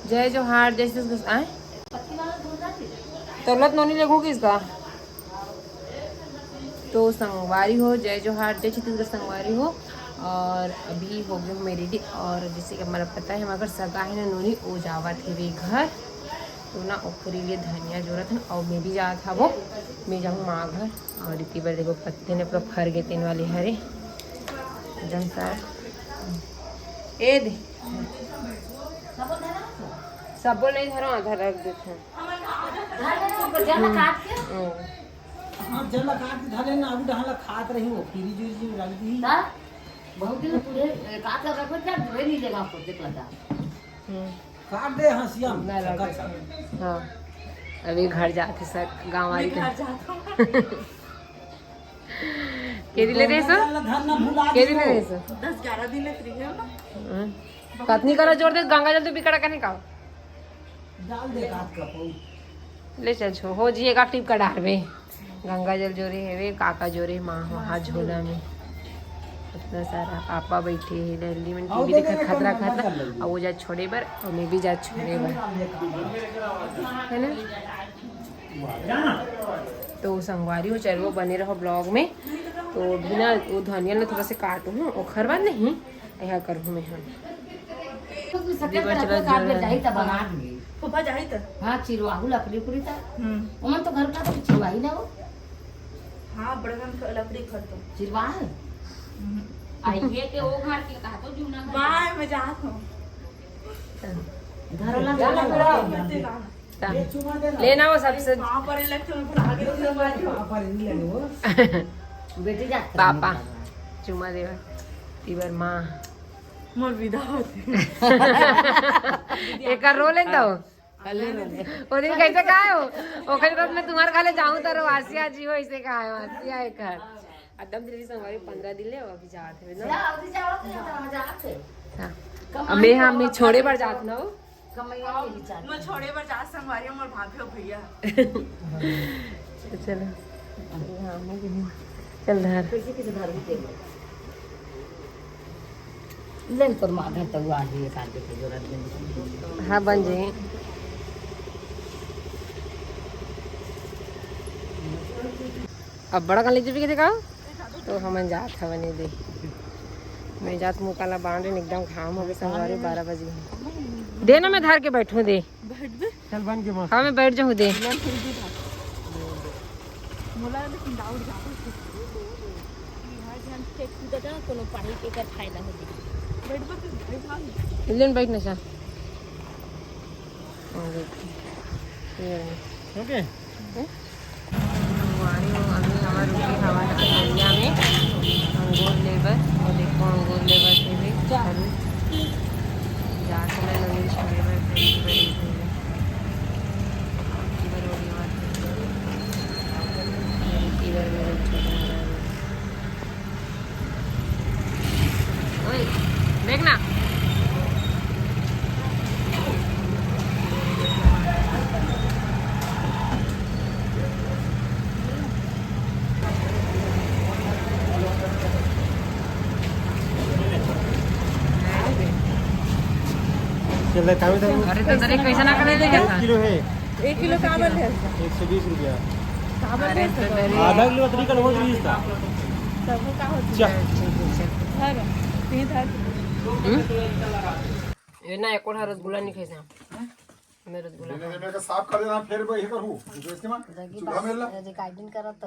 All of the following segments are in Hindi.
जय जोहार जैसे आए तौलत नोनी लगोगी इसका तो संगवारी हो। जय जोहार जय छत्तीसगढ़ संगवारी हो। और अभी हो गए हमें रेडी और जैसे कि हमारा पता है हमारा सगा है ना नोनी वो जावा थे वे घर तो ना ओखरी लिए धनिया जरूरत है और मैं भी जा था वो मैं जाऊँ माँ घर और इतनी बार देखो पत्ते ने पूरा फर गए तीन वाले हरे एकदम सर ए दे सब नहीं धरो आधा रख देते हैं जल काट के धरे ना अभी डहला खात रही वो फिरी जी लग दी बहुत दिन पूरे काट रखो क्या धोए नहीं देगा आपको देख लगा काट दे हंसिया हाँ अभी घर जाते सर गाँव वाली के दिले रे सो के दिले रे सो 10-11 दिन फ्री है ना कतनी करा जोर दे गंगा जल तो बिकड़ा करने का डाल दे काट का पौ ले चल छो हो जी एक टिप का डाल में गंगा जल जोरे है वे काका जोरे माँ वहाँ झोला में इतना सारा पापा बैठे हैं दिल्ली में टीवी देखा खतरा खतरा और वो जा छोड़े बर और मैं भी जा छोड़े बर है ना तो संगवारी हो चाहे वो बने रहो ब्लॉग में तो बिना वो धनिया ने थोड़ा से काटू हूँ और खरवा नहीं यह करूँ मैं पापा जाही त हाँ चिरवाहू लकड़ी पूरी था उमन तो घर का तो चिरवाही ना वो हां बड़गन लकड़ी खरतो चिरवाह आइए के वो घर के कहा तो जुना बाय मैं जात हूं घर वाला लेना वो सबसे वहां पर इलेक्शन में आगे वहां पर नहीं लेने वो बेटी जा पापा चुमा देवा तीबर माँ मोर विदा होती एक रो ले दो वो दिन कैसे कहा हो ओखरी बात मैं तुम्हारे खाले जाऊं तो आसिया जी हो ऐसे कहा है आसिया एक घर एकदम दिल्ली संगवारी 15 दिन ले अभी जाते हैं ना अब मैं छोड़े पर जात ना हो मैं छोड़े पर जा संगवारी मोर भाभी भैया चलो चल धर किसी घर भी दे ले पर माधर तो आ गई काट के जरूरत हाँ बन जाए अब बड़ा काली भी दिखाओ तो हम जात है बने दे मैं जात मुँह काला बांध एकदम घाम हो गए संगवारी 12 बजे दे ना मैं धार के बैठूँ दे चल बन के हाँ मैं बैठ जाऊँ दे बैठ ना सा ओके हमारे रुकी हवा इंडिया में अंगूर लेबर और देखो अंगूर लेबर से भी चालू जाकर नवीन छोड़े देखना चल काम तो अरे तो दरे कैसे ना करे ले क्या 1 किलो है 1 किलो काबल है 120 रुपया काबल है तो आधा किलो तरी का हो 20 था सब का हो चल है तीन था ये ना एक और रसगुल्ला नहीं खाई मैं रसगुल्ला मैं का साफ कर देना फिर ये करूं इसके में चूल्हा मेला गाइडिंग करत तो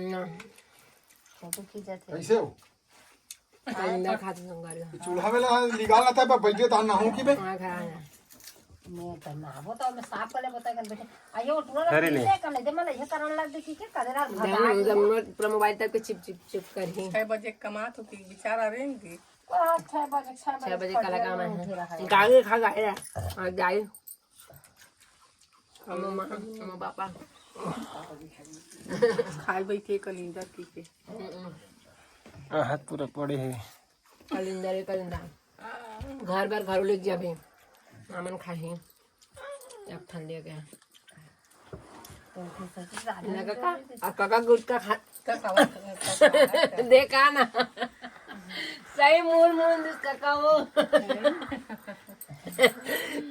ना फोटो खींचत है कैसे हो अंदर खाते संगारी चूल्हा मेला निकालना था पर बैठे था ना हूं कि बे हां खा मैं तो ना वो तो मैं साफ कर ले बता कर बेटे आयो टूरा ले कर ले दे मैं ये करन लग देखी के करेरा पूरा मोबाइल तक पे चिप चिप चिप कर ही 6 बजे कमात होती बेचारा रहेंगे 6 बजे काला काम है गाड़ी खा गाड़ी हां गाड़ी हम पापा खाई बैठे कलिंदर की के हाथ पूरा पड़े है कलिंदर घर बार घर ले जाबे आमन खाही अब ठंडे हो गया काका गुटका खा देखा ना सही मूल मूल काका वो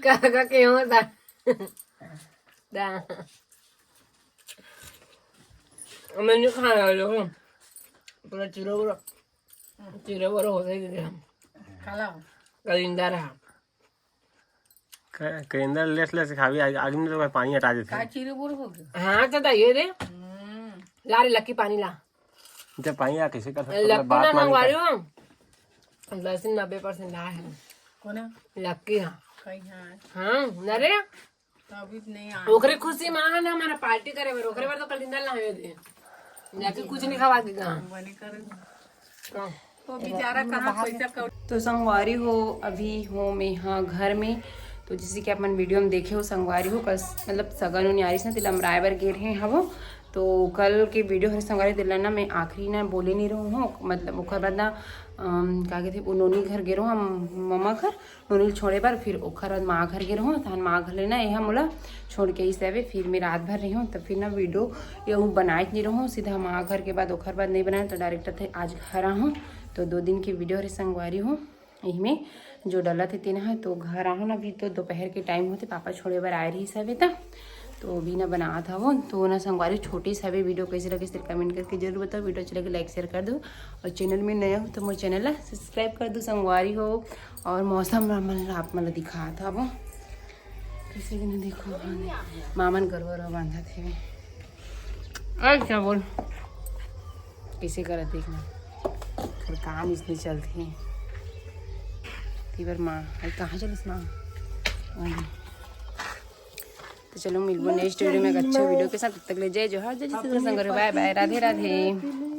काका के होता दा मैंने खाना लो पूरा चिरो बरो होता ही दिया खाला कलिंदा रहा करिंदा लेस खावी आगे में तो पानी हटा देते का चिरू बुर हो गया हाँ तो ये रे ला रे लक्की पानी ला जब पानी आ कैसे कर सकते लक्की ना बात मान मंगवा रही हूँ लहसुन 90% ला है कौन है लक्की हाँ कहीं हाँ हाँ न रे अभी नहीं आ ओकरे खुशी माँ है ना हमारा पार्टी करे बार ओकरे बार तो कलिंदा ला है दे जाके कुछ नहीं खवा देगा बने कर हाँ। तो बेचारा कहाँ पैसा कौड़ी तो संगवारी हो अभी हो मैं यहाँ घर में तो जैसे कि अपन वीडियो में देखे हो संगवारी हो कल मतलब सगन न्यारी से तिलम रायबर गे रहे हवो तो कल के वीडियो हर संगवारी दिला ना मैं आखिरी ना बोले नहीं रहूँ हो मतलब ओकर बाद ना क्या कहते वो नोनी घर गे रहो हम मम्मा घर नोनी छोड़े पर फिर ओकर बाद माँ घर गे रहो तहन माँ घर लेना यह मोला छोड़ के इस आवे फिर मैं रात भर रही हूँ तब फिर ना वीडियो ये बनाए नहीं रहूँ सीधा माँ घर के बाद ओकर बाद नहीं बनाए तो डायरेक्टर थे आज घर आहूँ तो 2 दिन की वीडियो हरे संगवारी हूँ यही में जो डला थे तीन है तो घर आहूँ ना अभी तो दोपहर के टाइम होते पापा छोड़े बार आए रही सब था तो अभी ना बना था वो तो ना संगवारी छोटी सा भी वीडियो कैसे लगे सिर्फ कमेंट करके जरूर बताओ वीडियो अच्छी लगे लाइक शेयर कर दो और चैनल में नया हो तो मोर चैनल सब्सक्राइब कर दो संगवारी हो और मौसम आप मतलब दिखा था वो किसी ने देखो मामन गरवर बांधा थे अच्छा बोल कैसे कर देखना फिर काम इसलिए चलते हैं तीबर माँ कहाँ चलिस माँ तो चलो मिलबो नेक्स्ट वीडियो में एक अच्छा वीडियो के साथ तब तक ले जय जोहार जय श्री कृष्ण बाय बाय राधे राधे।